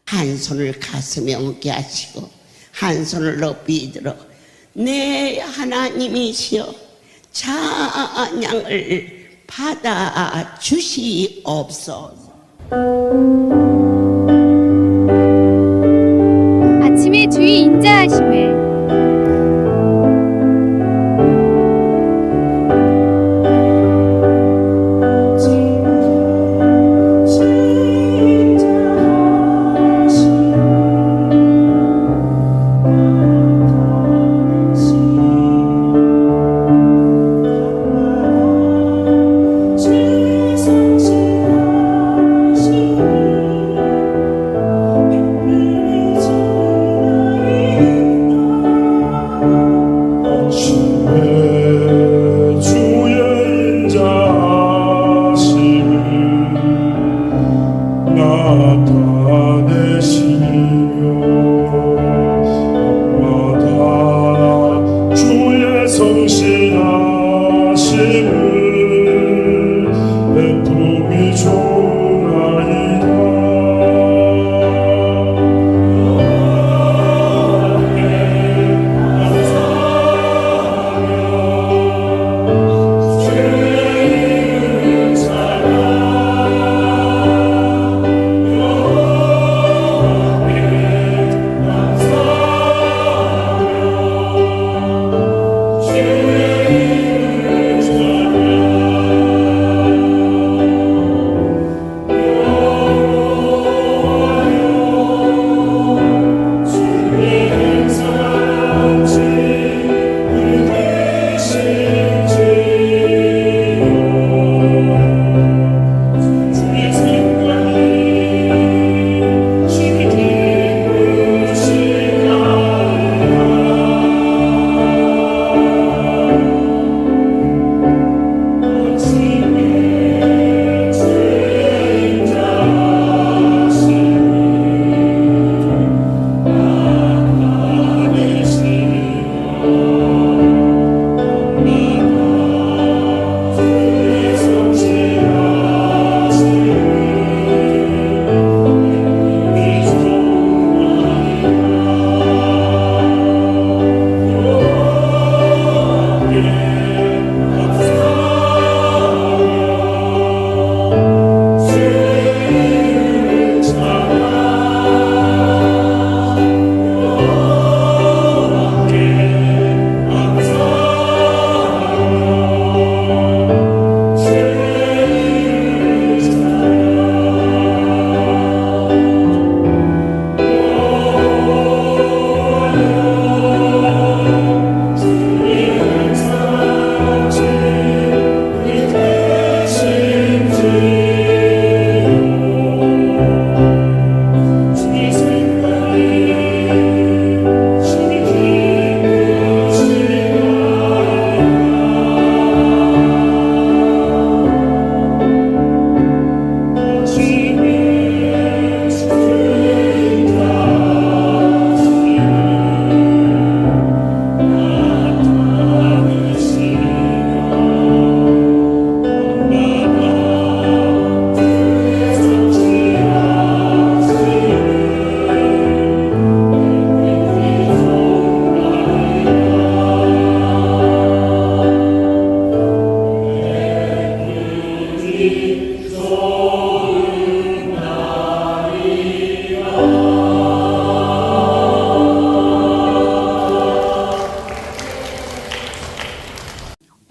한 손을 가슴에 얹게 하시고 한 손을 높이 들어 내 하나님이시여 찬양을 받아 주시옵소서. 아침에 주의 인자하심을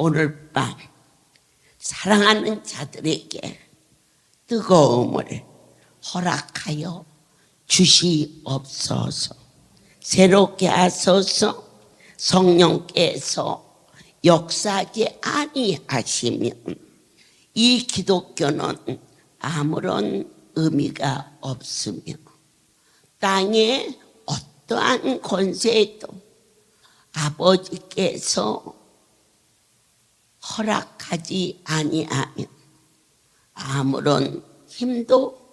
오늘 밤 사랑하는 자들에게 뜨거움을 허락하여 주시옵소서. 새롭게 하소서. 성령께서 역사하지 아니하시면 이 기독교는 아무런 의미가 없으며 땅의 어떠한 권세도 아버지께서 허락하지 아니하면 아무런 힘도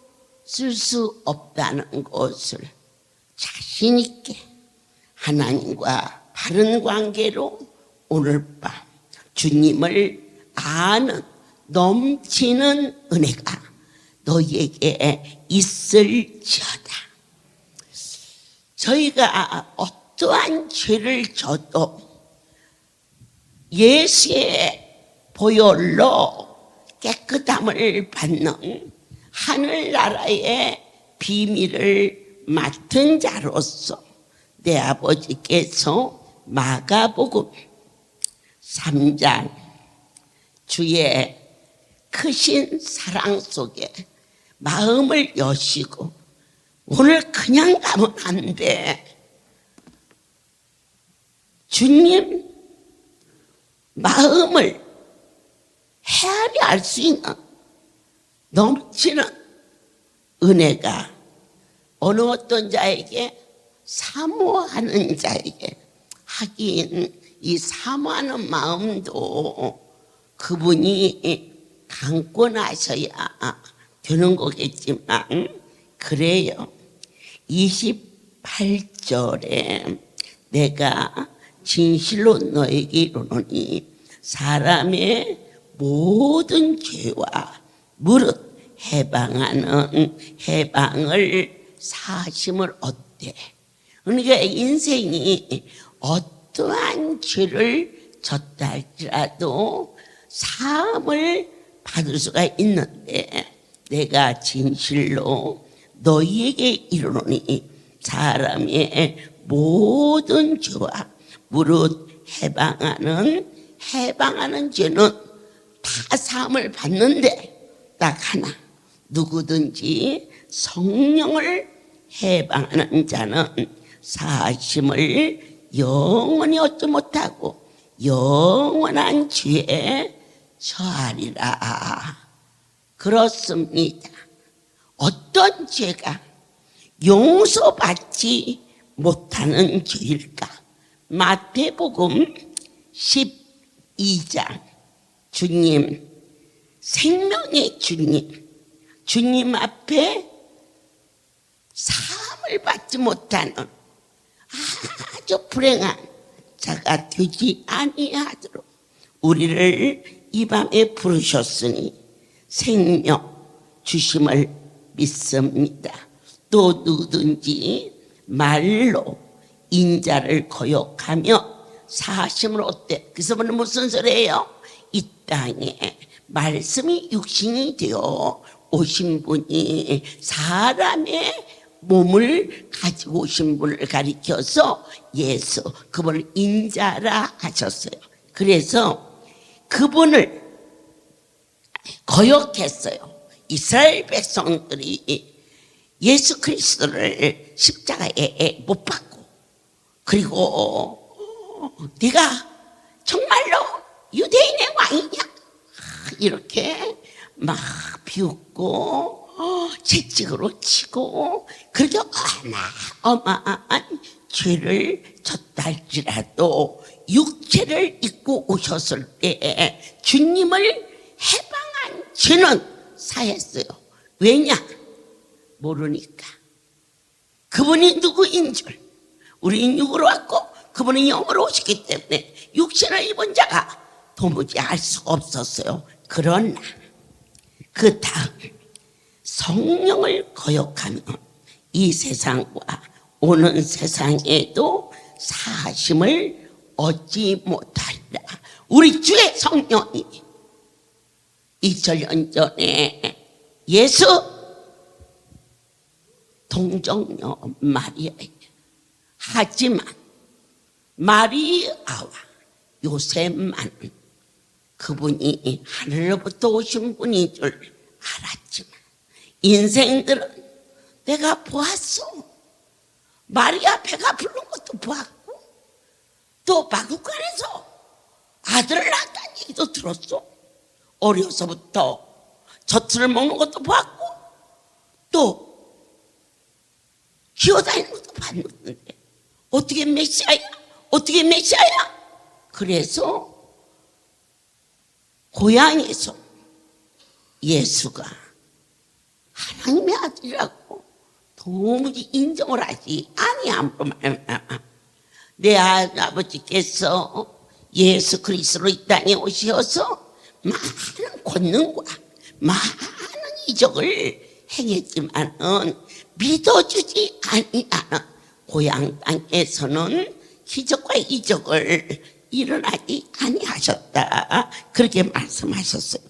쓸 수 없다는 것을 자신 있게 하나님과 바른 관계로 오늘 밤 주님을 아는 넘치는 은혜가 너희에게 있을지어다. 저희가 어떠한 죄를 져도 예수의 보혈로 깨끗함을 받는 하늘나라의 비밀을 맡은 자로서 내 아버지께서 마가복음 3장 주의 크신 사랑 속에 마음을 여시고 오늘 그냥 가면 안 돼. 주님 마음을 헤아려 알 수 있는 넘치는 은혜가 어느 어떤 자에게 사모하는 자에게, 하긴 이 사모하는 마음도 그분이 감고 나셔야 되는 거겠지만, 그래요. 28절에 내가 진실로 너에게 이르노니 사람의 모든 죄와 무릇 해방하는 해방을 사심을 얻되, 그러니까 인생이 어떠한 죄를 졌다 할지라도 사함을 받을 수가 있는데, 내가 진실로 너희에게 이르노니 사람의 모든 죄와 무릇 해방하는 죄는 다 사함을 받는데 딱 하나, 누구든지 성령을 해방하는 자는 사심을 영원히 얻지 못하고 영원한 죄에 처하리라. 그렇습니다. 어떤 죄가 용서받지 못하는 죄일까? 마태복음 12장 주님, 생명의 주님 앞에 사함을 받지 못하는 아주 불행한 자가 되지 아니하도록 우리를 이 밤에 부르셨으니 생명 주심을 믿습니다. 또 누구든지 말로 인자를 거역하며 사심을 얻되, 그래서 무슨 소리예요? 이 땅에 말씀이 육신이 되어 오신 분이 사람의 몸을 가지고 오신 분을 가리켜서 예수, 그분을 인자라 하셨어요. 그래서 그분을 거역했어요. 이스라엘 백성들이 예수 그리스도를 십자가에 못 박고, 그리고 네가 정말로 유대인의 왕이냐 이렇게 막 비웃고 채찍으로 치고, 그렇게 어마어마한 죄를 졌다 할지라도 육체를 입고 오셨을 때 주님을 해방한 죄는 사했어요. 왜냐? 모르니까. 그분이 누구인 줄, 우리는 육으로 왔고 그분은 영으로 오셨기 때문에 육신을 입은 자가 도무지 알 수가 없었어요. 그러나 그 다음 성령을 거역하면 이 세상과 오는 세상에도 사심을 얻지 못하리라. 우리 주의 성령이 2000년 전에 예수 동정녀 마리아에게, 하지만 마리아와 요셉만은 그분이 하늘로부터 오신 분인 줄 알았지만, 인생들은 내가 보았어. 마리아 배가 부른 것도 보았고, 또 마구간에서 아들을 낳았다는 얘기도 들었어. 어려서부터 젖을 먹는 것도 보았고, 또 기어다니는 것도 봤는데 어떻게 메시아야? 어떻게 메시아야? 그래서 고향에서 예수가 하나님의 아들이라고 도무지 인정을 하지 아니함으로 말미암아 내 아버지께서 예수 그리스도로 이 땅에 오셔서 많은 권능과 많은 이적을 행했지만은 믿어주지 아니하는 고향 땅에서는 기적과 이적을 일어나지 아니하셨다. 그렇게 말씀하셨어요.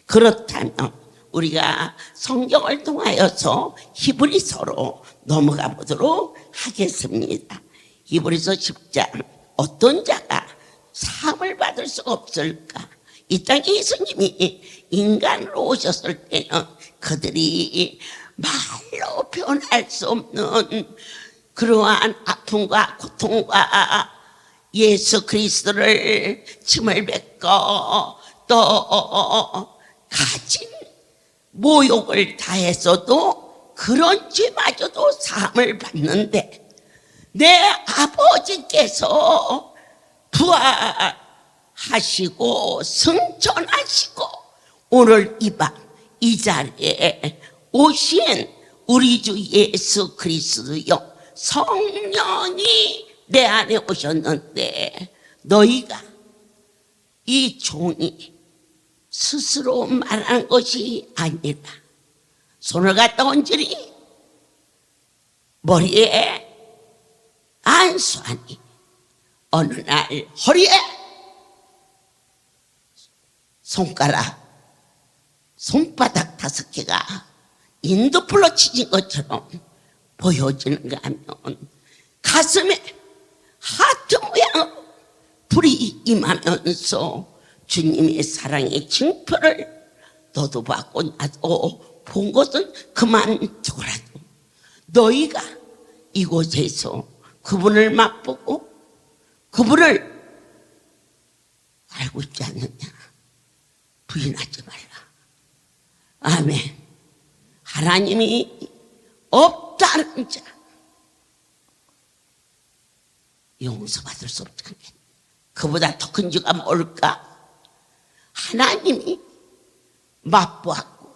그렇다면 우리가 성경을 통하여서 히브리서로 넘어가 보도록 하겠습니다. 히브리서 10장. 어떤 자가 사함을 받을 수가 없을까? 이 땅에 예수님이 인간으로 오셨을 때는 그들이 말로 표현할 수 없는 그러한 아픔과 고통과 예수 그리스도를 침을 뱉고 또 가진 모욕을 다해서도 그런 죄마저도 사함을 받는데 내 아버지께서 부활하시고 승천하시고 오늘 이 밤 이 자리에 오신 우리 주 예수 그리스도요 성령이 내 안에 오셨는데 너희가 이 종이 스스로 말한 것이 아니라 손을 갖다 얹으니 머리에 안수하니 어느 날 허리에 손바닥 5개가 인도풀로 치진 것처럼 보여지는가 하면 가슴에 하트 모양으로 불이 임하면서 주님의 사랑의 징표를 너도 받고 나도 본 것은 그만두라도 너희가 이곳에서 그분을 맛보고 그분을 알고 있지 않느냐 부인하지 말라. 아멘. 하나님이 없다는 자 용서받을 수 없다는 게 그보다 더 큰 죄가 뭘까? 하나님이 맛보았고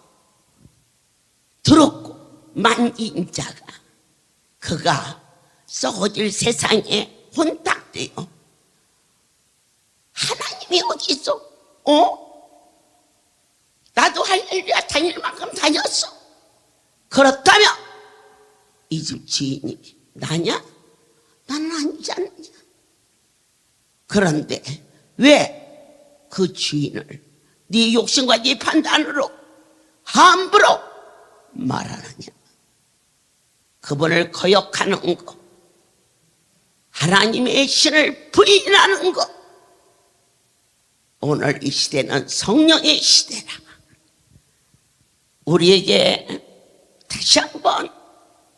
들었고 만진 자가 그가 썩어질 세상에 혼탁되어 하나님이 어디 있어? 나도 할렐루야 다닐 만큼 다녔어. 그렇다면 이 집 주인이 나냐? 나는 아니지 않느냐? 그런데 왜 그 주인을 네 욕심과 네 판단으로 함부로 말하느냐? 그분을 거역하는 것, 하나님의 신을 부인하는 것. 오늘 이 시대는 성령의 시대라. 우리에게 다시 한번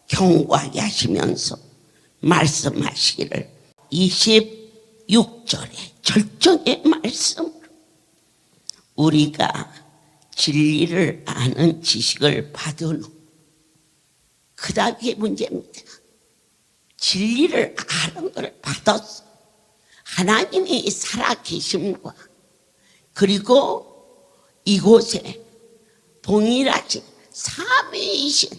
경고하게 하시면서 말씀하시기를 26절의 절정의 말씀으로 우리가 진리를 아는 지식을 받은 후 그 다음이 문제입니다. 진리를 아는 걸 받았어. 하나님이 살아계심과 그리고 이곳에 동일하신 삼위이신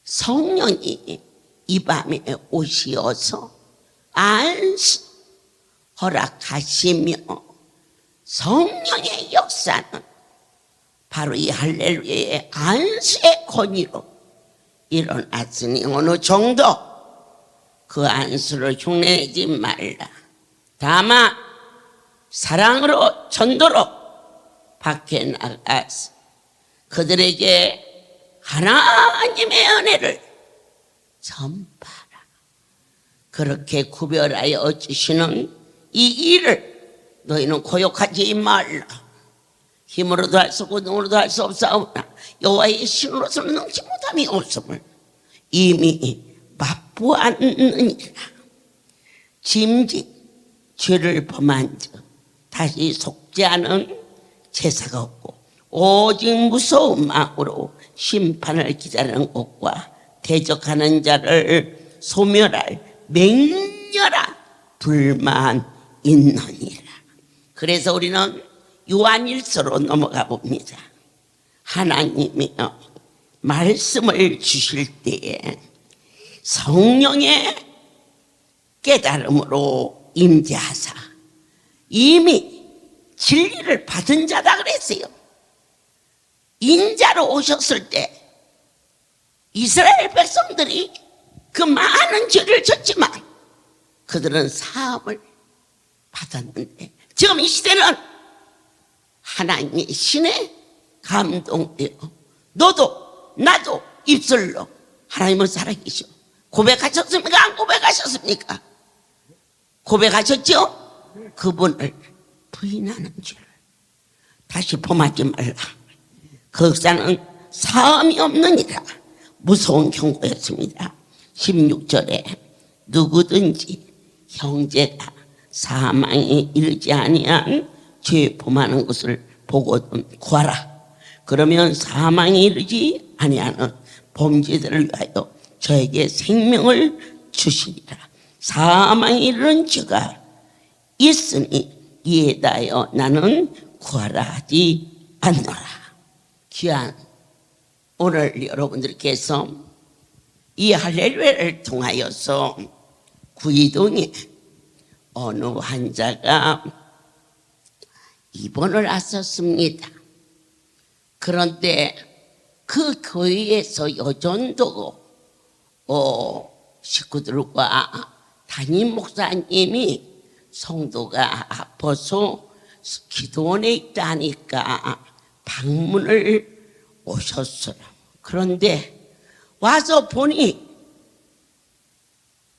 성령이 이 밤에 오시어서 안수 허락하시며 성령의 역사는 바로 이 할렐루야의 안수의 권위로 일어났으니 어느 정도 그 안수를 흉내내지 말라. 다만 사랑으로 전도로 밖에 나가서 그들에게 하나님의 은혜를 전파라. 그렇게 구별하여 주시는 이 일을 너희는 고역하지 말라. 힘으로도 할 수 없고 능으로도 할 수 없사오나 여호와의 신으로서는 능치 못함이 없음을 이미 맛보았느니라. 짐짓 죄를 범한 자 다시 속지 않은 제사가 없고 오직 무서운 마음으로 심판을 기다리는 것과 대적하는 자를 소멸할 맹렬한 불만 있느니라. 그래서 우리는 요한일서로 넘어가 봅니다. 하나님이 말씀을 주실 때에 성령의 깨달음으로 임재하사 이미 진리를 받은 자다 그랬어요. 인자로 오셨을 때 이스라엘 백성들이 그 많은 죄를 졌지만 그들은 사함을 받았는데, 지금 이 시대는 하나님의 신에 감동되어 너도 나도 입술로 하나님은 살아계셔 고백하셨습니까? 안 고백하셨습니까? 고백하셨죠? 그분을 부인하는 죄를 다시 범하지 말라. 그 역사는 사함이 없느니라. 무서운 경고였습니다. 16절에 누구든지 형제가 사망에 이르지 아니한 죄 범하는 것을 보고든 구하라. 그러면 사망에 이르지 아니하는 범죄들을 위하여 저에게 생명을 주시리라. 사망에 이르는 죄가 있으니 이에 대하여 나는 구하라 하지 않노라. 귀한 오늘 여러분들께서 이 할렐루야를 통하여서 구이동에 어느 환자가 입원을 하셨습니다. 그런데 그 교회에서 여전도 식구들과 담임 목사님이 성도가 아파서 기도원에 있다니까 방문을 오셨어요. 그런데 와서 보니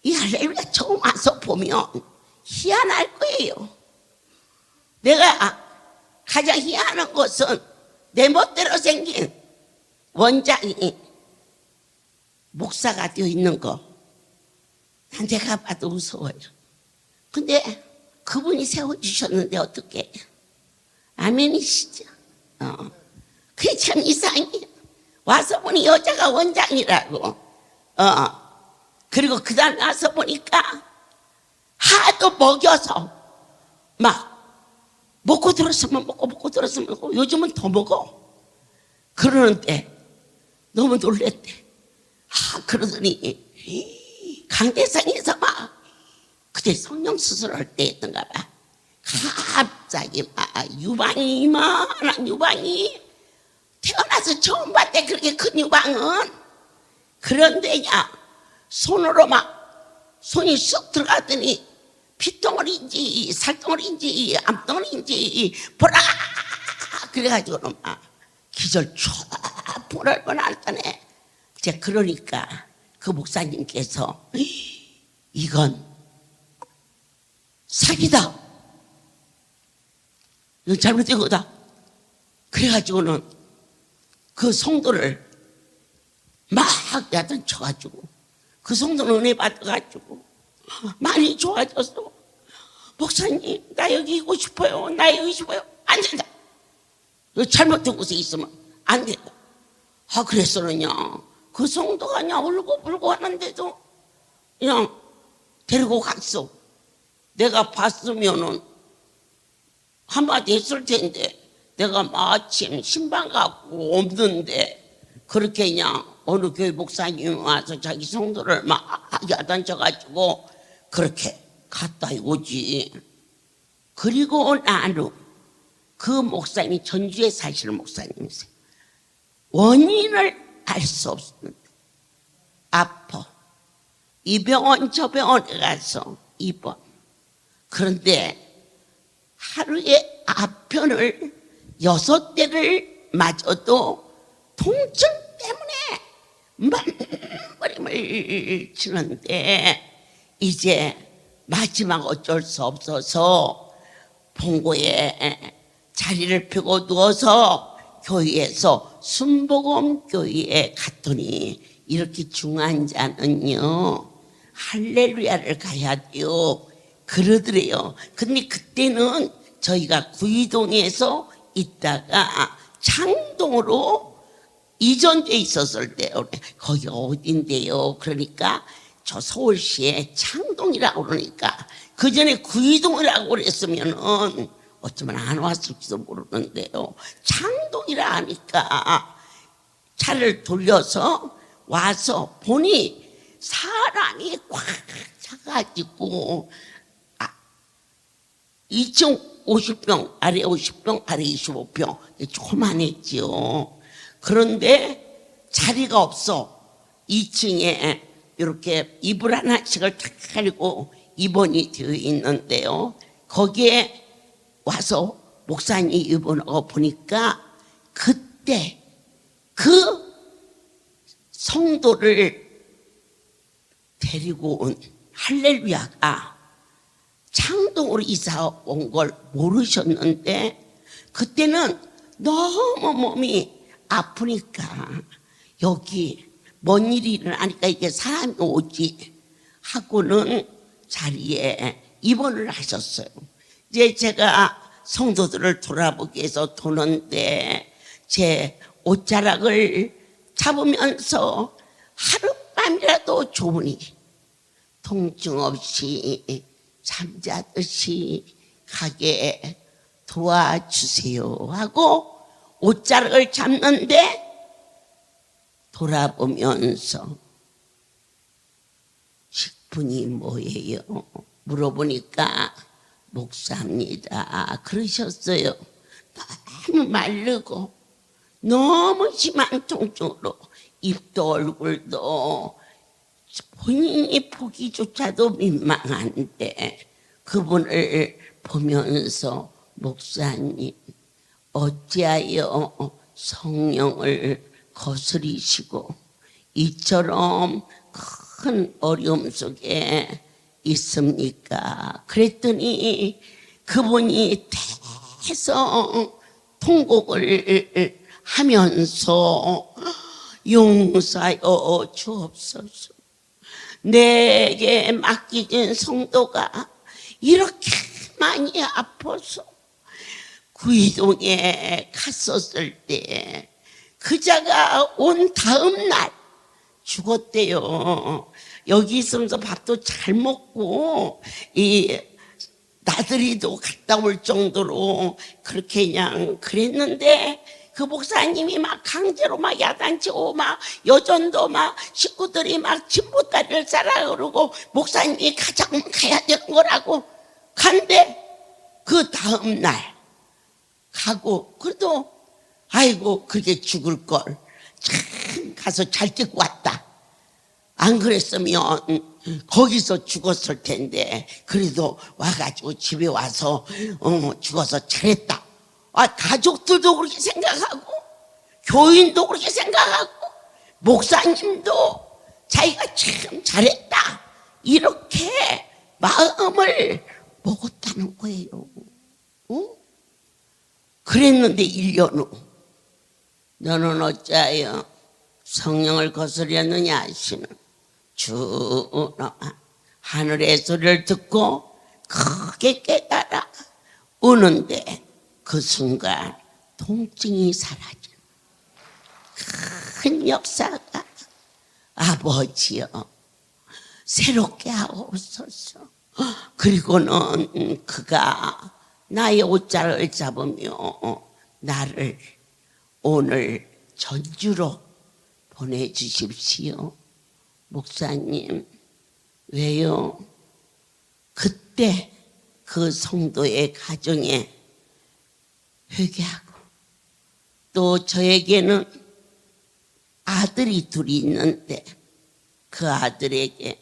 이 할렐루야 처음 와서 보면 희한할 거예요. 내가 가장 희한한 것은 내 멋대로 생긴 원장이 목사가 되어 있는 거, 난 내가 봐도 무서워요. 근데 그분이 세워주셨는데 어떻게 아멘이시죠? 그게 참 이상해요. 와서 보니 여자가 원장이라고. 그리고 그 다음에 와서 보니까 하도 먹여서 막 먹고 들었으면 먹고 들었으면 먹고, 요즘은 더 먹어. 그러는데 너무 놀랬대. 그러더니 강대상에서 막 그때 성령 수술할 때 했던가 봐. 갑자기 막 유방이, 이만한 유방이, 태어나서 처음 봤대. 그렇게 큰 유방은. 그런데냐 손으로 막 손이 쑥 들어가더니 피덩어리인지 살덩어리인지 암덩어리인지 보라 그래가지고는 막 기절 쫙 보랄 뻔했다네. 이제 그러니까 그 목사님께서 이건 사기다, 이건 잘못된 거다. 그래가지고는 그 성도를 막 야단 쳐가지고 그 성도는 은혜 받아가지고 많이 좋아졌어. 목사님 나 여기 있고 싶어요. 나 여기 있고 싶어요. 안 된다. 잘못된 곳에 있으면 안 된다. 그래서는요 그 성도가 그냥 울고 하는데도 그냥 데리고 갔어. 내가 봤으면은 한마디 했을 텐데 내가 마침 신방 갖고 없는데 그렇게 그냥 어느 교회 목사님이 와서 자기 성도를 막 야단쳐가지고 그렇게 갔다 오지. 그리고 나는 그 목사님이 전주에 사시는 목사님이세요. 원인을 알 수 없었는데 아파. 이 병원 저 병원에 가서 입원. 그런데 하루에 아편을 6대를 맞아도 통증 때문에 만버림을 치는데 이제 마지막 어쩔 수 없어서 본고에 자리를 펴고 누워서 교회에서 순복음 교회에 갔더니 이렇게 중한 자는요 할렐루야를 가야 돼요 그러더래요. 근데 그때는 저희가 구이동에서 있다가 창동으로 이전돼 있었을 때 거기 어딘데요? 그러니까 저 서울시에 창동이라고 그러니까 그 전에 구이동이라고 그랬으면은 어쩌면 안 왔을지도 모르는데요. 창동이라 하니까 차를 돌려서 와서 보니 사람이 꽉 차가지고 2층 50평, 아래 50평, 아래 25평 조그만했지요. 그런데 자리가 없어. 2층에 이렇게 이불 하나씩을 탁 깔고 입원이 되어 있는데요. 거기에 와서 목사님 입원하고 보니까 그때 그 성도를 데리고 온 할렐루야가 창동으로 이사 온 걸 모르셨는데 그때는 너무 몸이 아프니까 여기 뭔 일이 일어나니까 이게 사람이 오지 하고는 자리에 입원을 하셨어요. 이제 제가 성도들을 돌아보기 위해서 도는데 제 옷자락을 잡으면서 하룻밤이라도 좋으니 통증 없이 잠자듯이 가게 도와주세요 하고 옷자락을 잡는데 돌아보면서 식분이 뭐예요? 물어보니까 목사입니다 그러셨어요. 너무 마르고 너무 심한 통증으로 입도 얼굴도 본인이 보기조차도 민망한데 그분을 보면서 목사님 어찌하여 성령을 거스리시고 이처럼 큰 어려움 속에 있습니까? 그랬더니 그분이 계속 통곡을 하면서 용서하여 주옵소서. 내게 맡기진 성도가 이렇게 많이 아파서 구이동에 갔었을 때 그자가 온 다음 날 죽었대요. 여기 있으면서 밥도 잘 먹고 이 나들이도 갔다 올 정도로 그렇게 그냥 그랬는데 그 목사님이 막 강제로 막 야단치고 막 여전도 막 식구들이 막 진보다리를 싸라 그러고 목사님이 가자고 가야 되는 거라고 간대. 그 다음 날 가고 그래도 아이고 그렇게 죽을 걸 참 가서 잘 데리고 왔다. 안 그랬으면 거기서 죽었을 텐데 그래도 와가지고 집에 와서 죽어서 잘했다. 가족들도 그렇게 생각하고 교인도 그렇게 생각하고 목사님도 자기가 참 잘했다 이렇게 마음을 먹었다는 거예요. 그랬는데 1년 후 너는 어찌하여 성령을 거스렸느냐 하시는 주 하늘의 소리를 듣고 크게 깨달아 우는데 그 순간 통증이 사라진 큰 역사가 아버지여 새롭게 하옵소서. 그리고는 그가 나의 옷자락을 잡으며 나를 오늘 전주로 보내주십시오. 목사님 왜요? 그때 그 성도의 가정에 회개하고 또 저에게는 아들이 둘이 있는데 그 아들에게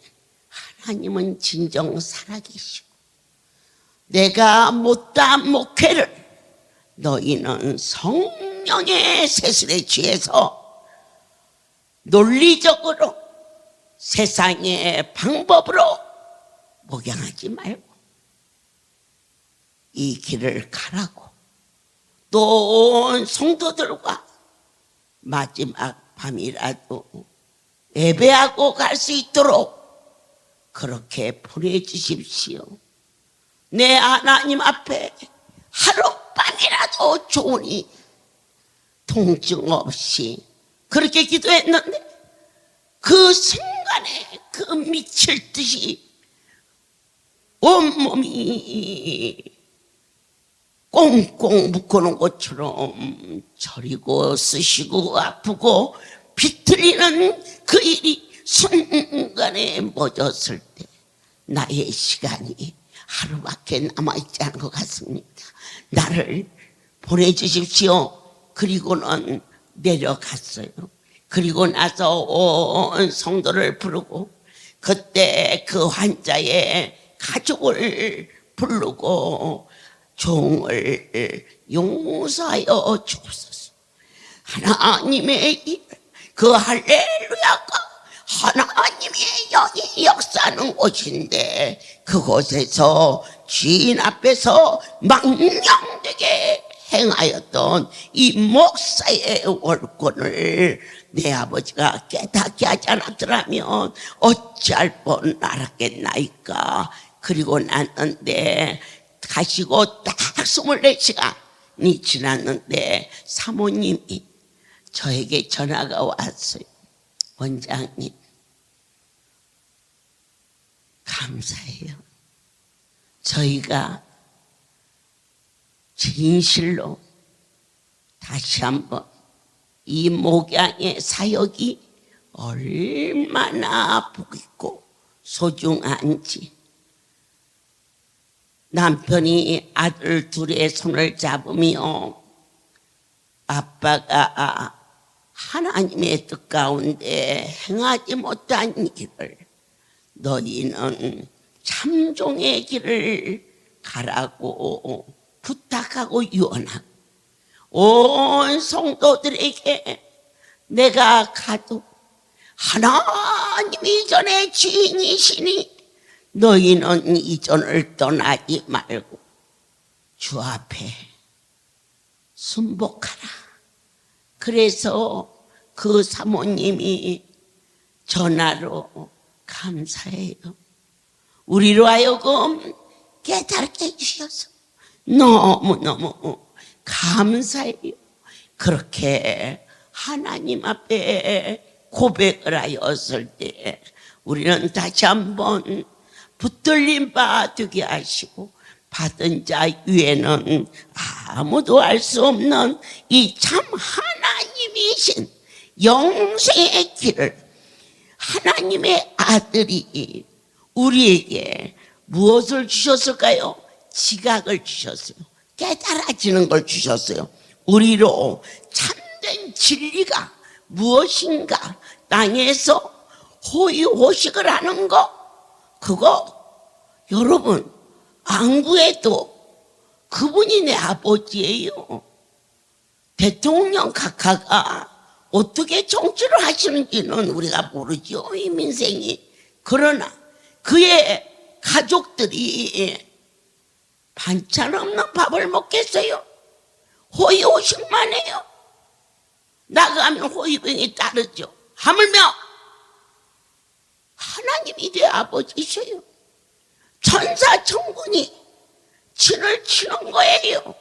하나님은 진정 살아계시고 내가 못한 목회를 너희는 성령의 세술에 취해서 논리적으로 세상의 방법으로 목양하지 말고 이 길을 가라고 또 성도들과 마지막 밤이라도 예배하고 갈 수 있도록 그렇게 보내주십시오. 내 하나님 앞에 하룻밤이라도 좋으니 통증 없이 그렇게 기도했는데 그 순간에 그 미칠 듯이 온몸이 꽁꽁 묶어놓은 것처럼 저리고 쑤시고 아프고 비틀리는 그 일이 순간에 멎었을 때 나의 시간이 하루밖에 남아있지 않은 것 같습니다. 나를 보내주십시오. 그리고는 내려갔어요. 그리고 나서 온 성도를 부르고 그때 그 환자의 가족을 부르고 종을 용서하여 주옵소서. 하나님의 그 할렐루야가 하나님의 영이 역사하는 곳인데 그곳에서 주인 앞에서 망령되게 행하였던 이 목사의 월권을 내 아버지가 깨닫게 하지 않았더라면 어찌할 뻔 알았겠나이까. 그리고 났는데 가시고 딱 24시간이 지났는데 사모님이 저에게 전화가 왔어요. 원장님, 감사해요. 저희가 진실로 다시 한번 이 목양의 사역이 얼마나 복있고 소중한지, 남편이 아들 둘의 손을 잡으며 아빠가 하나님의 뜻 가운데 행하지 못한 일을 너희는 참종의 길을 가라고 부탁하고 유언하고, 온 성도들에게 내가 가도 하나님이 이전의 주인이시니 너희는 이전을 떠나지 말고 주 앞에 순복하라. 그래서 그 사모님이 전화로 감사해요. 우리로 하여금 깨닫게 해주셔서 너무너무 감사해요. 그렇게 하나님 앞에 고백을 하였을 때 우리는 다시 한번 붙들린 바 되게 하시고, 받은 자 위에는 아무도 알 수 없는 이 참 하나님이신 영생의 길을, 하나님의 아들이 우리에게 무엇을 주셨을까요? 지각을 주셨어요. 깨달아지는 걸 주셨어요. 우리로 참된 진리가 무엇인가, 땅에서 호의호식을 하는 거, 그거 여러분 안 구해도 그분이 내 아버지예요. 대통령 각하가 어떻게 정치를 하시는지는 우리가 모르죠, 이 민생이. 그러나 그의 가족들이 반찬 없는 밥을 먹겠어요? 호의호식만 해요. 나가면 호의병이 따르죠. 하물며 하나님이 내 아버지셔요. 천사 천군이 진을 치는 거예요.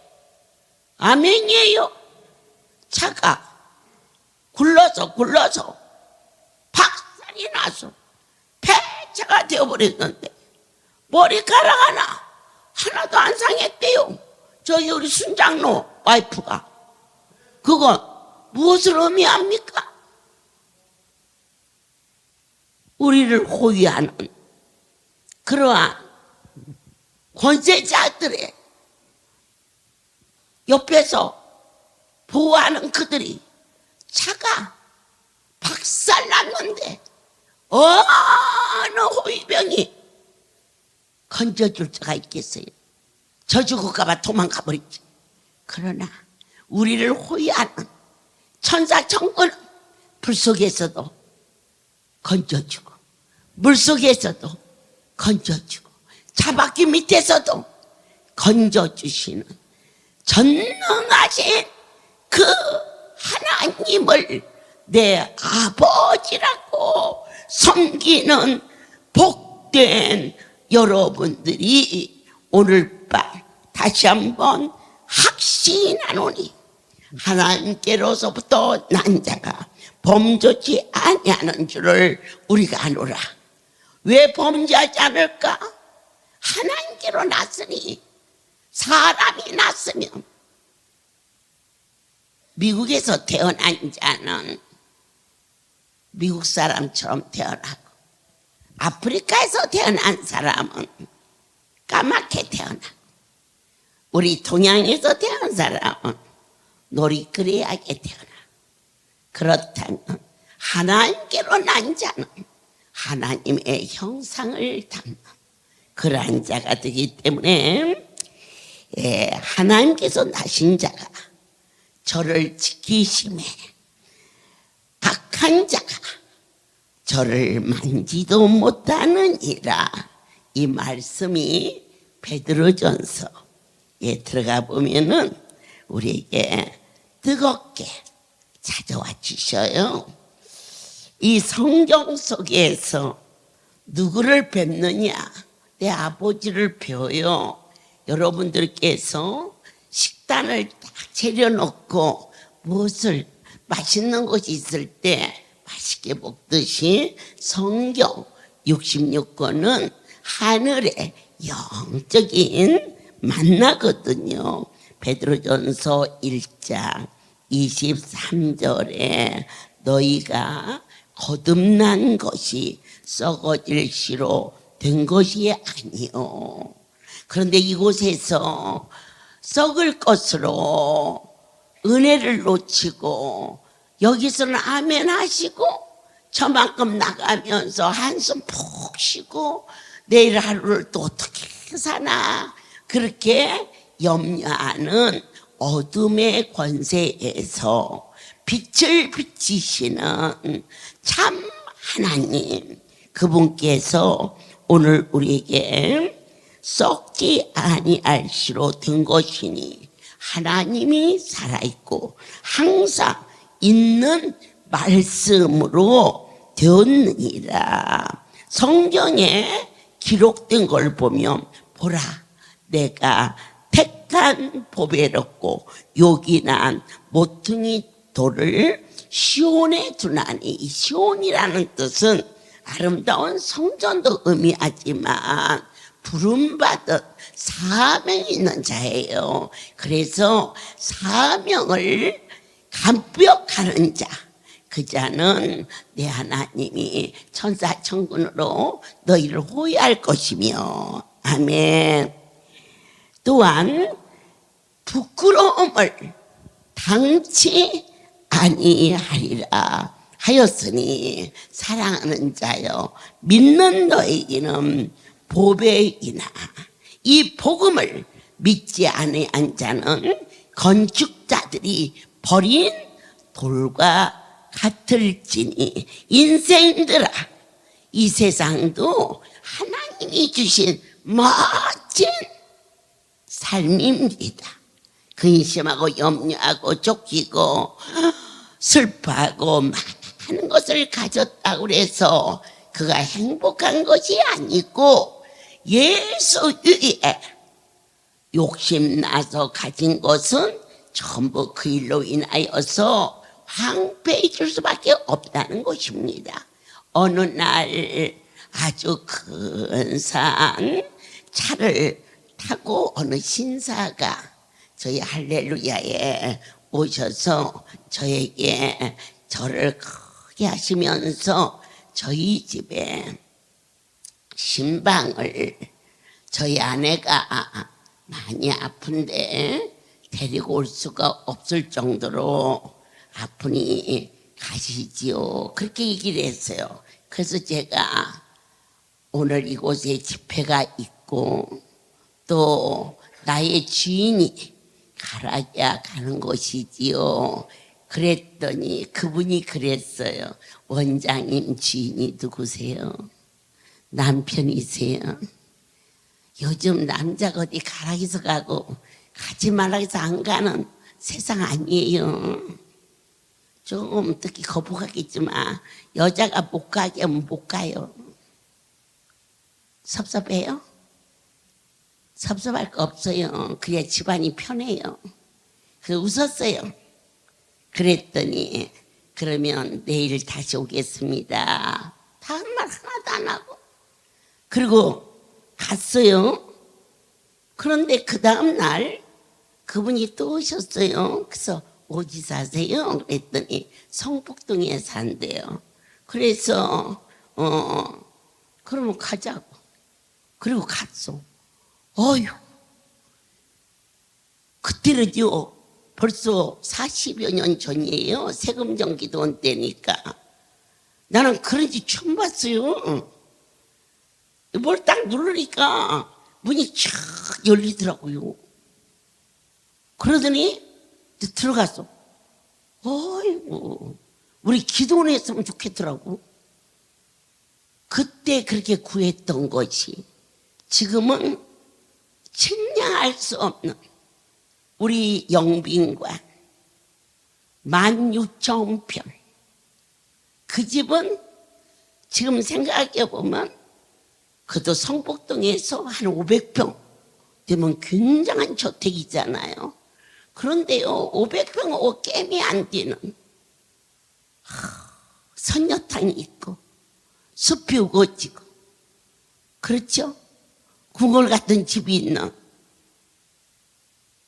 아멘이에요. 차가 굴러서 박살이 나서 폐차가 되어버렸는데 머리카락 하나도 안 상했대요. 저기 우리 순장로 와이프가. 그거 무엇을 의미합니까? 우리를 호위하는 그러한 권세자들의 옆에서 보호하는 그들이 차가 박살났는데 어느 호위병이 건져줄 자가 있겠어요? 저 죽을까봐 도망가 버리지. 그러나 우리를 호위하는 천사천군은 불 속에서도 건져주고, 물 속에서도 건져주고, 차바퀴 밑에서도 건져주시는 전능하신 그 하나님을 내 아버지라고 섬기는 복된 여러분들이 오늘 밤 다시 한번 확신하노니, 하나님께로서부터 난 자가 범죄치 아니하는 줄을 우리가 아노라. 왜 범죄하지 않을까? 하나님께로 났으니. 사람이 났으면, 미국에서 태어난 자는 미국 사람처럼 태어나고, 아프리카에서 태어난 사람은 까맣게 태어나고, 우리 동양에서 태어난 사람은 노리그레하게 태어나. 그렇다면 하나님께로 난 자는 하나님의 형상을 담는 그러한 자가 되기 때문에 하나님께서 나신 자가 저를 지키심에 악한 자가 저를 만지도 못하느니라. 이 말씀이 베드로전서에 들어가 보면은 우리에게 뜨겁게 찾아와 주셔요. 이 성경 속에서 누구를 뵙느냐? 내 아버지를 뵈어요. 여러분들께서 식단을 딱 차려놓고 무엇을 맛있는 것이 있을 때 맛있게 먹듯이 성경 66권은 하늘의 영적인 만나거든요. 베드로전서 1장 23절에 너희가 거듭난 것이 썩어질 씨로 된 것이 아니요. 그런데 이곳에서 썩을 것으로 은혜를 놓치고 여기서는 아멘 하시고 저만큼 나가면서 한숨 푹 쉬고 내일 하루를 또 어떻게 사나 그렇게 염려하는 어둠의 권세에서 빛을 비치시는 참 하나님 그분께서 오늘 우리에게 썩지 아니할 씨로 된 것이니 하나님이 살아있고 항상 있는 말씀으로 되었느니라. 성경에 기록된 걸 보면 보라 내가 택한 보배롭고 요긴한 모퉁이 돌을 시온에 두나니 이 시온이라는 뜻은 아름다운 성전도 의미하지만 부름받은 사명이 있는 자예요. 그래서 사명을 감격하는 자, 그 자는 내 하나님이 천사천군으로 너희를 호위할 것이며 아멘. 또한 부끄러움을 당치 아니하리라 하였으니 사랑하는 자여 믿는 너에게는 보배이나 이 복음을 믿지 아니한 자는 건축자들이 버린 돌과 같을지니 인생들아 이 세상도 하나님이 주신 멋진 삶입니다. 근심하고 염려하고 쫓기고 슬퍼하고 많은 것을 가졌다고 해서 그가 행복한 것이 아니고 예수 위에 욕심나서 가진 것은 전부 그 일로 인하여서 황폐해질 수밖에 없다는 것입니다. 어느 날 아주 큰 산 차를 타고 어느 신사가 저희 할렐루야에 오셔서 저에게 절을 크게 하시면서 저희 집에 신방을 저희 아내가 많이 아픈데 데리고 올 수가 없을 정도로 아프니 가시지요. 그렇게 얘기를 했어요. 그래서 제가 오늘 이곳에 집회가 있고 또 나의 주인이 가라야 가는 것이지요. 그랬더니 그분이 그랬어요. 원장님 주인이 누구세요? 남편이세요? 요즘 남자가 어디 가락에서 가고 가지 말라 해서 안 가는 세상 아니에요. 좀 특히 거북하겠지만 여자가 못 가게 하면 못 가요. 섭섭해요? 섭섭할 거 없어요. 그래야 집안이 편해요. 그래서 웃었어요. 그랬더니 그러면 내일 다시 오겠습니다. 다른 말 하나도 안 하고 그리고 갔어요. 그런데 그 다음 날 그분이 또 오셨어요. 그래서 어디 사세요? 그랬더니 성북동에 산대요. 그래서 그러면 가자고. 그리고 갔어. 어휴, 그때는요 벌써 40여 년 전이에요. 세금정기돈 때니까 나는 그런 집 처음 봤어요. 뭘 딱 누르니까 문이 쫙 열리더라고요. 그러더니 들어갔어. 어이구, 우리 기도원 했으면 좋겠더라고. 그때 그렇게 구했던 것이 지금은 측량할 수 없는 우리 영빈관 16,000평. 그 집은 지금 생각해 보면 그도 성북동에서 한 500평 되면 굉장한 저택이잖아요. 그런데요, 500평하고 깸이 안 되는 선녀탕이 있고 숲이 우거지고, 그렇죠? 궁궐 같은 집이 있는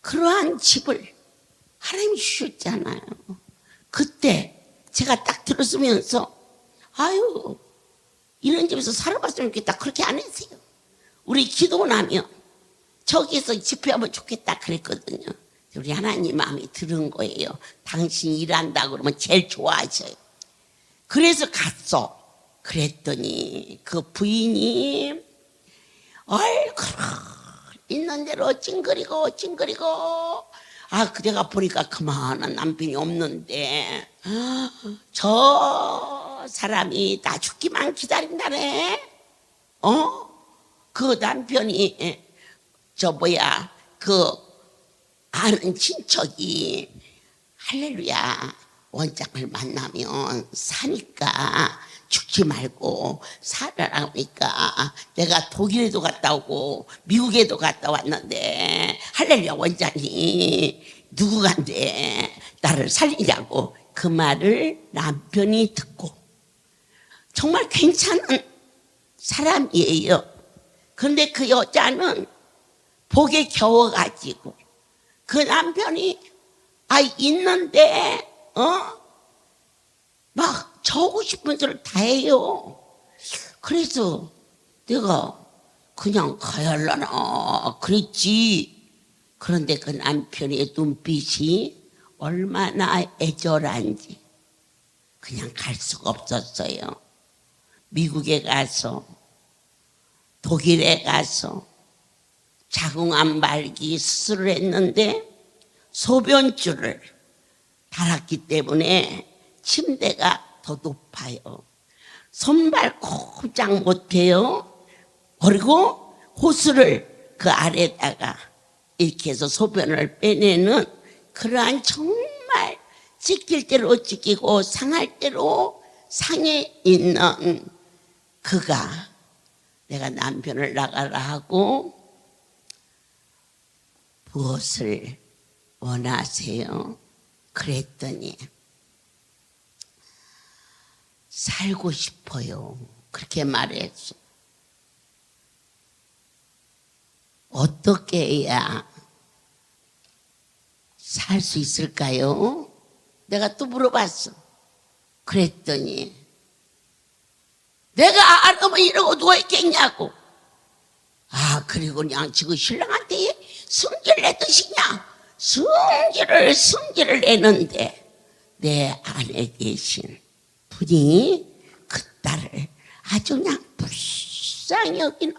그러한 집을 하나님이 주셨잖아요. 그때 제가 딱 들었으면서 아유, 이런 집에서 살아봤으면 좋겠다, 그렇게 안 했어요. 우리 기도 나면 저기서 집회하면 좋겠다 그랬거든요. 우리 하나님 마음이 들은 거예요. 당신 일한다 그러면 제일 좋아하셔요. 그래서 갔어. 그랬더니 그 부인이 얼굴 있는 대로 찡그리고 내가 보니까 그만한 남편이 없는데 저 사람이 나 죽기만 기다린다네. 그 남편이 그 아는 친척이 할렐루야 원장을 만나면 사니까 죽지 말고 살아라 하니까 내가 독일에도 갔다 오고 미국에도 갔다 왔는데 할렐루야 원장이 누구간데 나를 살리냐고 그 말을 남편이 듣고 정말 괜찮은 사람이에요. 그런데 그 여자는 복에 겨워가지고 그 남편이 있는데 막 저하고 싶은 소리를 다 해요. 그래서 내가 그냥 가야 할라나 그랬지. 그런데 그 남편의 눈빛이 얼마나 애절한지 그냥 갈 수가 없었어요. 미국에 가서 독일에 가서 자궁암 말기 수술을 했는데 소변줄을 달았기 때문에 침대가 더 높아요. 손발 꼼짝 못해요. 그리고 호스를 그 아래다가 이렇게 해서 소변을 빼내는 그러한 정말 찢길 대로 찢기고 상할 대로 상해 있는 그가 내가 남편을 나가라 하고 무엇을 원하세요? 그랬더니 살고 싶어요. 그렇게 말했어. 어떻게 해야 살 수 있을까요? 내가 또 물어봤어. 그랬더니 내가 알아보면 이러고 누워있겠냐고. 그리고 그냥 지금 신랑한테 승질 내듯이냐. 승질을 내는데 내 안에 계신 분이 그 딸을 아주 그냥 불쌍히 여기는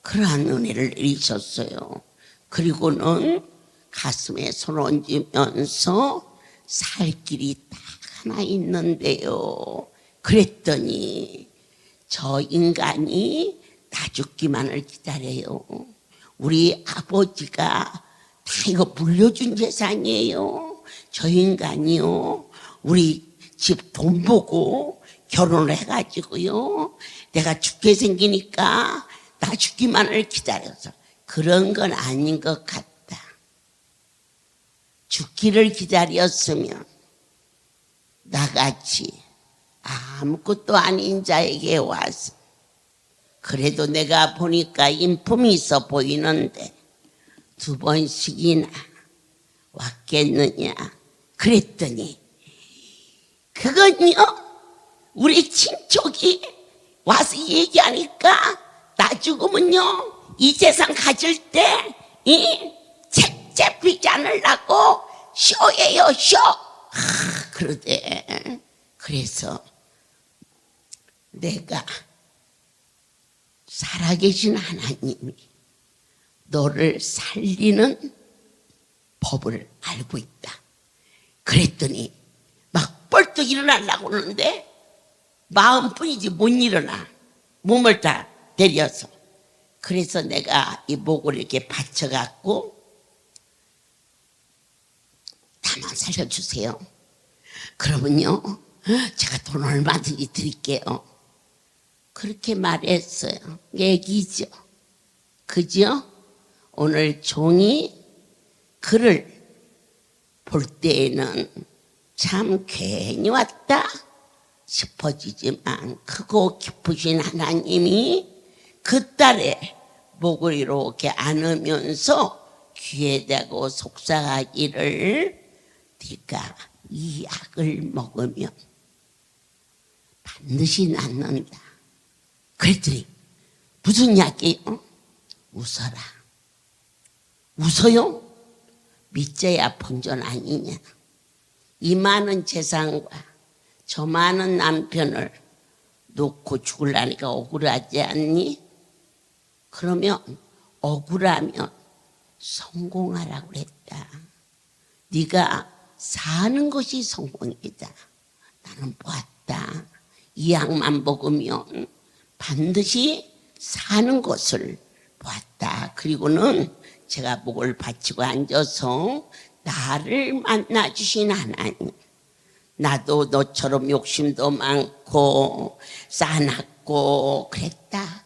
그러한 은혜를 내리셨어요. 그리고는 가슴에 손 얹으면서 살 길이 딱 하나 있는데요. 그랬더니 저 인간이 나 죽기만을 기다려요. 우리 아버지가 다 이거 물려준 재산이에요. 저 인간이요. 우리 집 돈 보고 결혼을 해가지고요. 내가 죽게 생기니까 나 죽기만을 기다려서 그런 건 아닌 것 같다. 죽기를 기다렸으면 나같이 아무것도 아닌 자에게 와서 그래도 내가 보니까 인품이 있어 보이는데 2번씩이나 왔겠느냐. 그랬더니 그건요 우리 친척이 와서 얘기하니까 나 죽으면요 이 재산 가질 때 이 책 잡히지 않으려고 쇼예요 쇼. 그러대. 그래서 내가 살아계신 하나님이 너를 살리는 법을 알고 있다. 그랬더니 막 벌떡 일어나려고 그러는데 마음뿐이지 못 일어나. 몸을 다 데려서. 그래서 내가 이 목을 이렇게 받쳐갖고 다만 살려주세요. 그러면요 제가 돈 얼마든지 드릴게요. 그렇게 말했어요. 얘기죠. 그죠? 오늘 종이 그를 볼 때에는 참 괜히 왔다 싶어지지만 크고 깊으신 하나님이 그 딸의 목을 이렇게 안으면서 귀에 대고 속삭이기를 네가 이 약을 먹으면 반드시 낫는다. 그랬더니 무슨 약이요? 웃어라. 웃어요? 믿져야 본전 아니냐. 이 많은 재산과 저 많은 남편을 놓고 죽으려니까 억울하지 않니? 그러면 억울하면 성공하라고 그랬다. 네가 사는 것이 성공이다. 나는 보았다. 이 약만 먹으면 반드시 사는 것을 보았다. 그리고는 제가 목을 받치고 앉아서 나를 만나주신 하나님, 나도 너처럼 욕심도 많고 싸놨고 그랬다.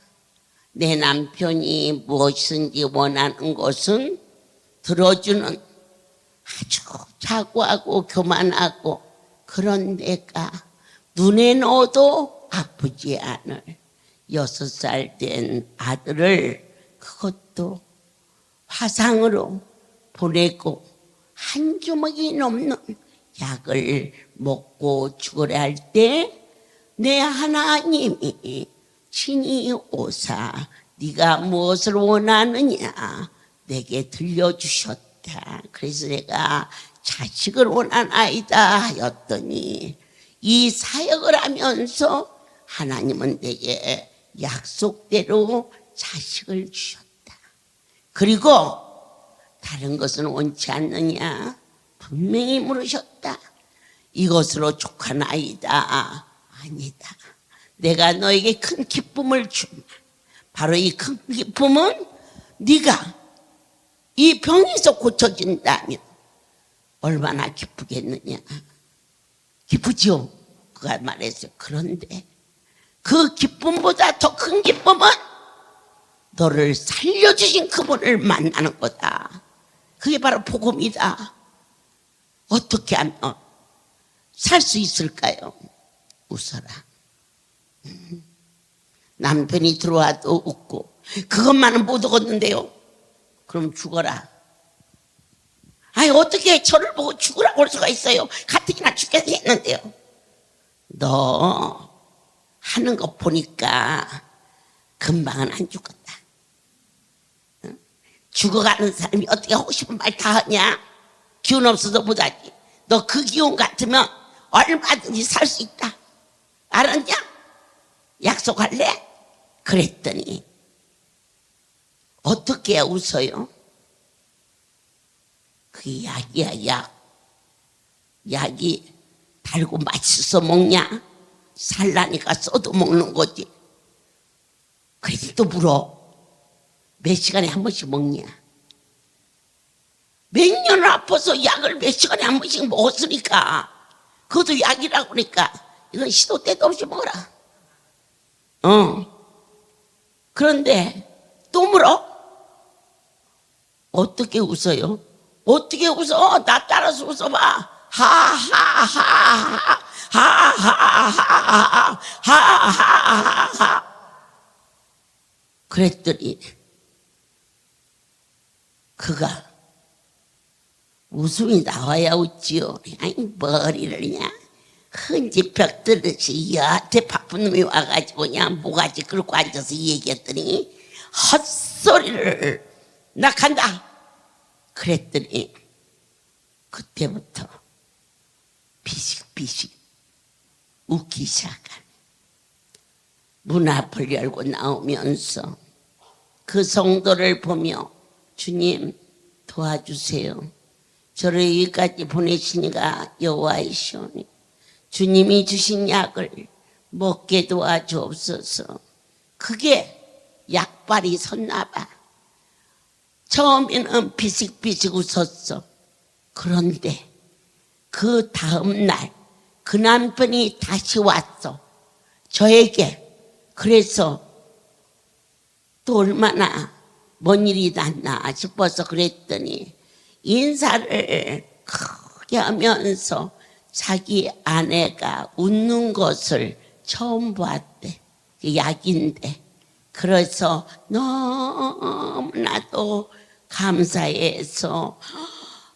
내 남편이 무엇인지 원하는 것은 들어주는 아주 자고하고 교만하고 그런 내가 눈에 넣어도 아프지 않을 6살 된 아들을 그것도 화상으로 보내고 한 주먹이 넘는 약을 먹고 죽으려 할 때 내 하나님이 친히 오사 네가 무엇을 원하느냐 내게 들려주셨다. 그래서 내가 자식을 원하나이다 하였더니 이 사역을 하면서 하나님은 내게 약속대로 자식을 주셨다. 그리고 다른 것은 원치 않느냐 분명히 물으셨다. 이것으로 족하나이다. 아니다. 내가 너에게 큰 기쁨을 준다. 바로 이 큰 기쁨은 네가 이 병에서 고쳐진다면 얼마나 기쁘겠느냐. 기쁘죠? 그가 말했어요. 그런데 그 기쁨보다 더 큰 기쁨은 너를 살려주신 그분을 만나는 거다. 그게 바로 복음이다. 어떻게 하면 살 수 있을까요? 웃어라. 남편이 들어와도 웃고 그것만은 못 얻었는데요. 그럼 죽어라. 아니 어떻게 저를 보고 죽으라고 할 수가 있어요. 가뜩이나 죽겠다 했는데요. 너 하는 거 보니까 금방은 안 죽었다. 죽어가는 사람이 어떻게 하고 싶은 말 다 하냐. 기운 없어서 못하지. 너 그 기운 같으면 얼마든지 살 수 있다. 알았냐? 약속할래? 그랬더니 어떻게 웃어요? 그게 약이야. 약. 약이 달고 맛있어 먹냐? 살라니까 써도 먹는 거지. 그래서 또 물어. 몇 시간에 한 번씩 먹냐? 몇 년을 아파서 약을 몇 시간에 한 번씩 먹었으니까 그것도 약이라고 하니까 이건 시도 때도 없이 먹어라. 그런데 또 물어? 어떻게 웃어요? 어떻게 웃어? 나 따라서 웃어봐. 하하하하 하하하하 그랬더니 그가 웃음이 나와야 웃지요. 아니 머리를 그냥 흔지벽 들듯이 여태 바쁜 놈이 와가지고 그냥 모가지 끌고 앉아서 얘기했더니 헛소리를 나 간다. 그랬더니 그때부터 비식비식 웃기 시작한. 문 앞을 열고 나오면서 그 성도를 보며 주님 도와주세요. 저를 여기까지 보내시니가 여호와이시오니 주님이 주신 약을 먹게 도와주옵소서. 그게 약발이 섰나 봐. 처음에는 비식비식 웃었어. 그런데 그 다음 날 그 남편이 다시 왔어. 저에게. 그래서 또 얼마나 뭔 일이 났나 싶어서 그랬더니 인사를 크게 하면서 자기 아내가 웃는 것을 처음 보았대. 약인데. 그래서 너무나도 감사해서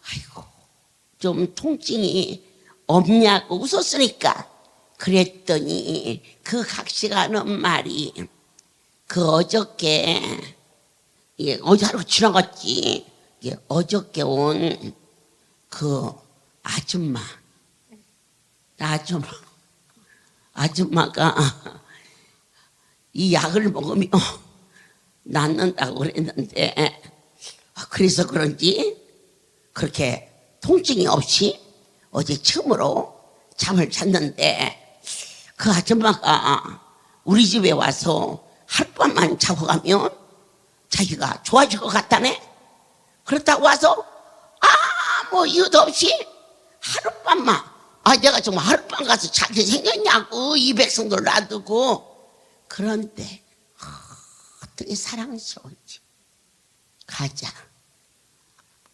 아이고 좀 통증이 없냐고 웃었으니까. 그랬더니 그 각시가 하는 말이 그 어저께 어제 하루 지나갔지. 어저께 온 그 아줌마가 이 약을 먹으면 낫는다고 그랬는데 그래서 그런지 그렇게 통증이 없이 어제 처음으로 잠을 잤는데 그 아줌마가 우리 집에 와서 하룻밤만 자고 가면 자기가 좋아질 것 같다네. 그렇다고 와서 아무 이유도 없이 하룻밤만 내가 정말 하룻밤 가서 자게 생겼냐고 이 백성들 놔두고. 그런데 어떻게 사랑스러운지. 가자.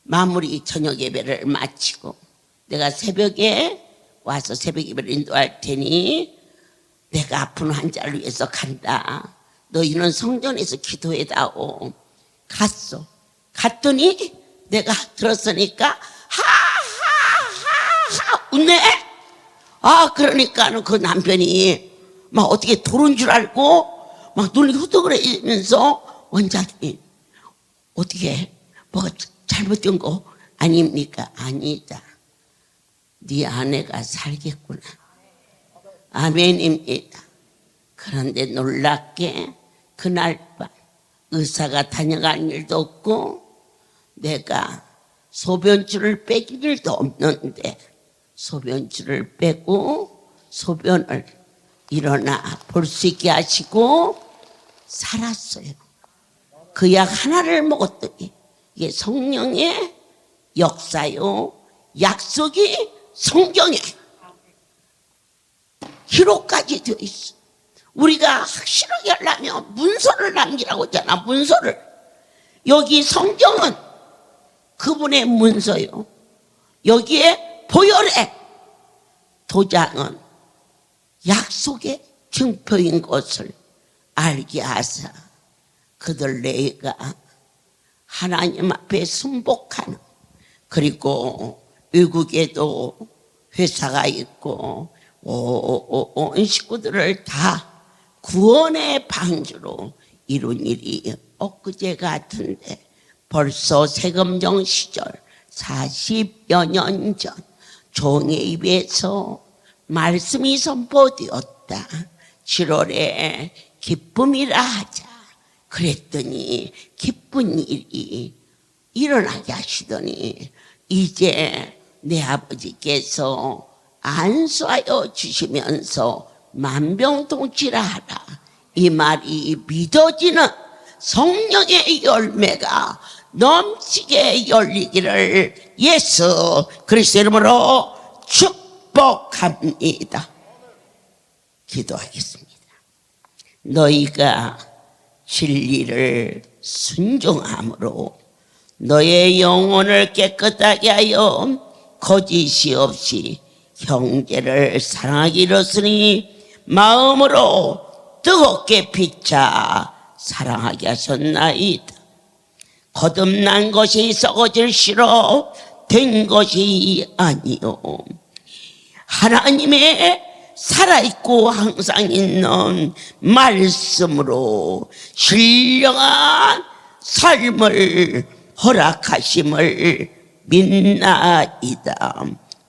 마무리 저녁 예배를 마치고 내가 새벽에 와서 새벽 예배를 인도할 테니 내가 아픈 환자를 위해서 간다. 너희는 성전에서 기도해다오. 갔어. 갔더니 내가 들었으니까 하하하하 웃네. 그러니까는 그 남편이 막 어떻게 돌은 줄 알고 막 눈이 후덕거리면서 원장님 어떻게 뭐가 잘못된 거 아닙니까? 아니다. 네 아내가 살겠구나. 아멘입니다. 그런데 놀랍게 그날 밤 의사가 다녀간 일도 없고 내가 소변줄을 빼길 일도 없는데 소변줄을 빼고 소변을 일어나 볼 수 있게 하시고 살았어요. 그 약 하나를 먹었더니 이게 성령의 역사요. 약속이 성경에 기록까지 되어 있어. 우리가 확실하게 하려면 문서를 남기라고 했잖아. 문서를. 여기 성경은 그분의 문서요. 여기에 보혈의 도장은 약속의 증표인 것을 알게 하사 그들 내가 하나님 앞에 순복하는, 그리고 외국에도 회사가 있고 온 식구들을 다 구원의 방주로 이룬 일이 엊그제 같은데 벌써 세금정 시절 40여 년 전 종의 입에서 말씀이 선포되었다. 7월에 기쁨이라 하자. 그랬더니 기쁜 일이 일어나게 하시더니 이제 내 아버지께서 안수하여 주시면서 만병통치라 하라. 이 말이 믿어지는 성령의 열매가 넘치게 열리기를 예수 그리스도 이름으로 축복합니다. 기도하겠습니다. 너희가 진리를 순종함으로 너의 영혼을 깨끗하게 하여 거짓이 없이 형제를 사랑하기 이르으니 마음으로 뜨겁게 피차 사랑하게 하셨나이다. 거듭난 것이 썩어질 시로 된 것이 아니요 하나님의 살아있고 항상 있는 말씀으로 신령한 삶을 허락하심을 믿나이다.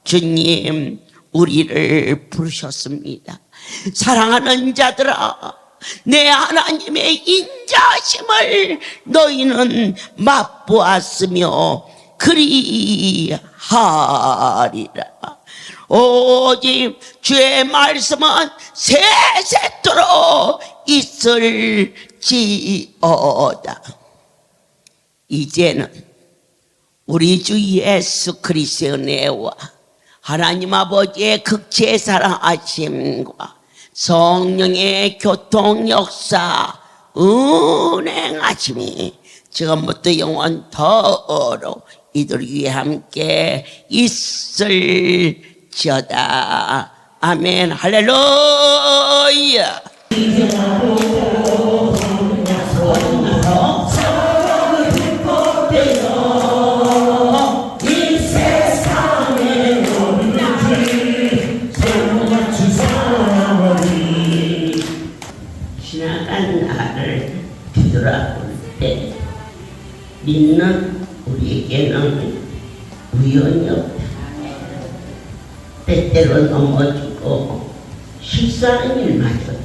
주님, 우리를 부르셨습니다. 사랑하는 자들아, 내 하나님의 인자심을 너희는 맛보았으며 그리하리라. 오직 주의 말씀은 세세토록 있을지어다. 이제는 우리 주 예수 그리스도의 은혜와 하나님 아버지의 극치의 사랑하심과 성령의 교통 역사 은행하심이 지금부터 영원토록 이들 위에 함께 있을지어다. 아멘. 할렐루야. 지나간 날을 뒤돌아볼 때 믿는 우리에게는 우연이 없다. 때때로 넘어지고 실수하는 일마저도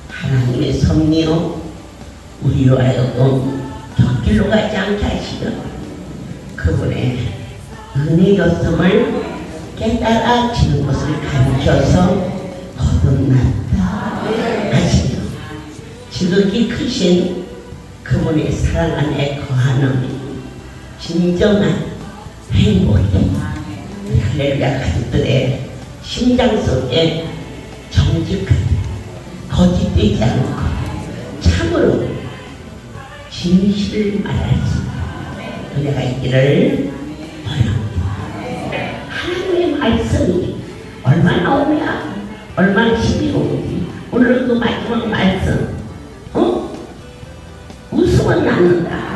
하나님의 섭리요 우리로 하여금 곁길로 가지 않게 하시려 그분의 은혜였음을 깨달아지는 것을 가르쳐서 거듭났다 하시며 지극히 크신 그분의 사랑 안에 거하는 진정한 행복이 할렐루야 가족들의 심장 속에 정직한 거짓되지 않고 참으로 진실을 말할 수 있는 은혜가 있기를 바랍니다. 하나님의 말씀이 얼마나 오냐 얼마나 힘이 오는지 오늘 그 마지막 말씀 웃음은 낳는다.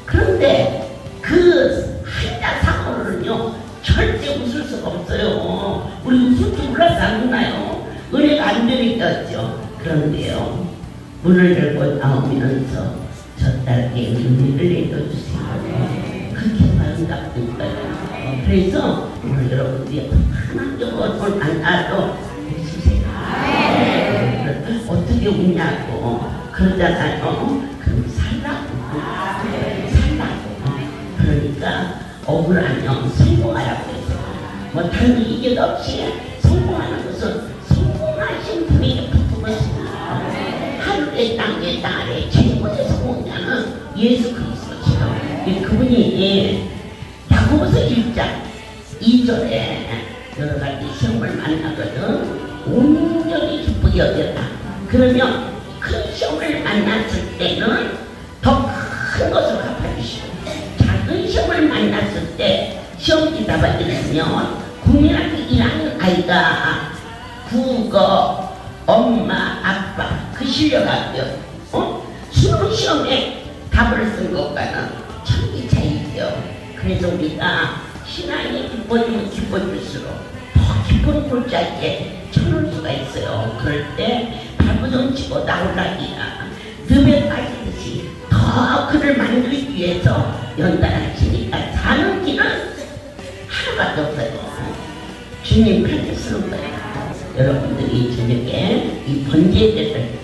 그런데 그 한자 사고는요 절대 웃을 수가 없어요. 우리 웃을 줄 몰라서 안 웃나요? 은혜가 안 되니까죠. 그런데요 문을 열고 나오면서 저 딸에게 은혜를 내려주세요. 그렇게 반갑은 거예요. 그래서 오늘 여러분들이 하나님을 만나도 웃으세요. 어떻게 웃냐고 그러잖아요. 그럼 살라고. 그러니까 억울하면 성공하라고 해서 못하는 이견 없이 성공하는 것은 성공하신 분에게 붙은 것입니다. 하늘의 땅의 날에 최고의 성공자는 예수 그리스도시요. 그분이 야고보서 1장 2절에 여러 가지 시험을 만나거든 온전히 기쁘게 여겼다. 그러면 큰 시험을 만났을 때는 더 큰 것을 갚아주시고 작은 시험을 만났을 때 시험 기답을 들으면 국민학교 1학년 아이가 국어, 엄마, 아빠 그 실력 앞에 수능 시험에 답을 쓴 것과는 천지 차이죠. 그래서 우리가 신앙이 기뻐지면 기뻐질수록 더 기쁜 골짜기에 쳐놓을 수가 있어요. 그럴 때 발버둥 치고 나오라기야 늪에 빠지듯이 더 그를 만들기 위해서 연단하시니까 사는 길은 하나밖에 없어요. 주님 편지 쓰는 거예요. 여러분들이 저녁에 이 번제들을